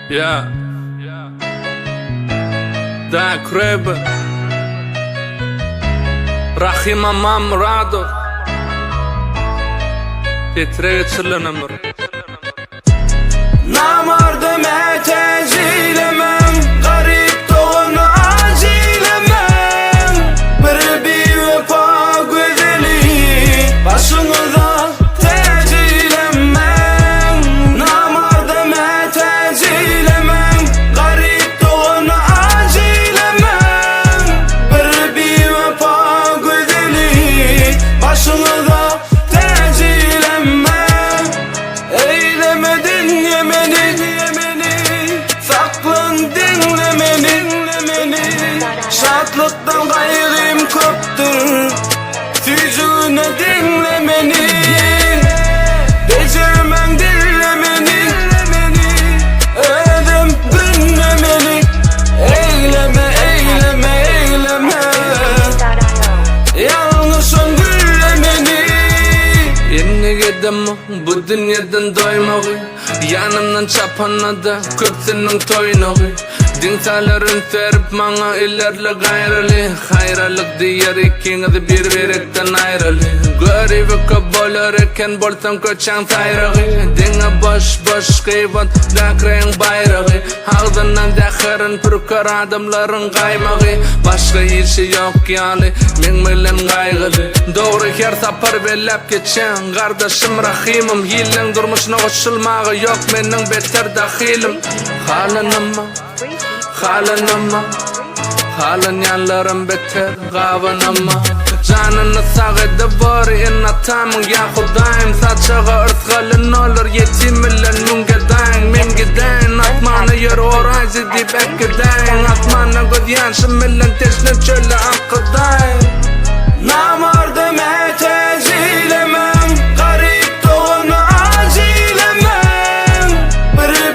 Yeah. Da Kreb Rahim Amam Muradov Petre geçirlenamır Namardım etezilemem Garip doğunu acilemem Bir vefa güzeli Başınıza tezilemem Namardım etezilemem Garip doğunu acilemem Bir vefa güzeli Başınıza tezilemem Eylemedin yemeni Saklan dinlemeni Şartlıktan gayrım koptur Süzüne dinlemeni Becermen dinlemeni Ödüm dinlemeni Eyleme Yalnızın güllemeni Yeni gidim bu dünyadan doymağı Yanımdan çapanadı köpsinin toynağı Dinsaların serip bana ilerle gayrılı Hayralık diğer ikinizi birbirekten ayrılı Görevi kabul eken bolsan köçen sayrağı Dine boş kıyvat dakreyin bayrağı Ağzından dakırın pürkar adamların kaymağı Başka işi yok yani men bilen gaygılı Doğru her sapar bellep geçen Kardeşim rahimim Hillen durmuşuna koşulmağı yok menin beter dahilim Halen yanlarım beter gavanama Canını sağıdı var inna tamın ya Hudayim Saçağı ırsgalın olur yetim ilen müngedayin Men gidayin atmanı yer orayzi dip ekkedayin Atmanı göz yanşım ilen teşne çöle akkıdayin Namardım etezilemem Garip doğunu acilemem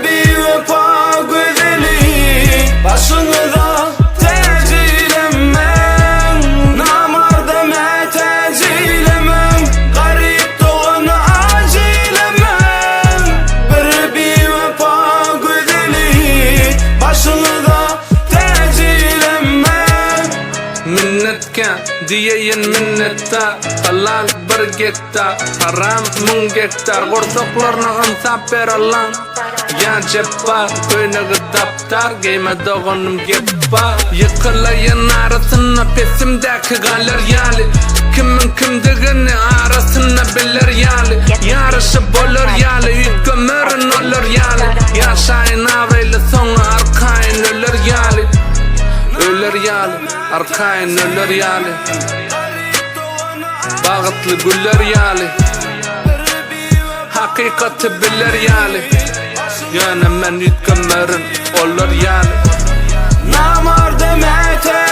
Bir vefa güzeli Başınıza tezilemem Namardım etezilemem Garip doğunu acilemem Bir vefa güzeli Başınıza tezilemem Minnetken diyeyin minnetta Halal bir gektar Haram mun gektar Gorsoklarına ınsap ber Allah'ın Ya ceppa Köyneği daptar Geyme doğunum geppa Yıkılayın arasına pesimdeki galer yali Kimin kimdigini arasına bilir yali Yarışı bolur yali Yük gömürün olur yali Yaşayın avreyle sonu arkayın ölür yali Ölür yali, arkayın ölür yali Bağıtlı güller yali Hakikati bilir yali Yani men yutkamarın olur yali Namardım etezilemem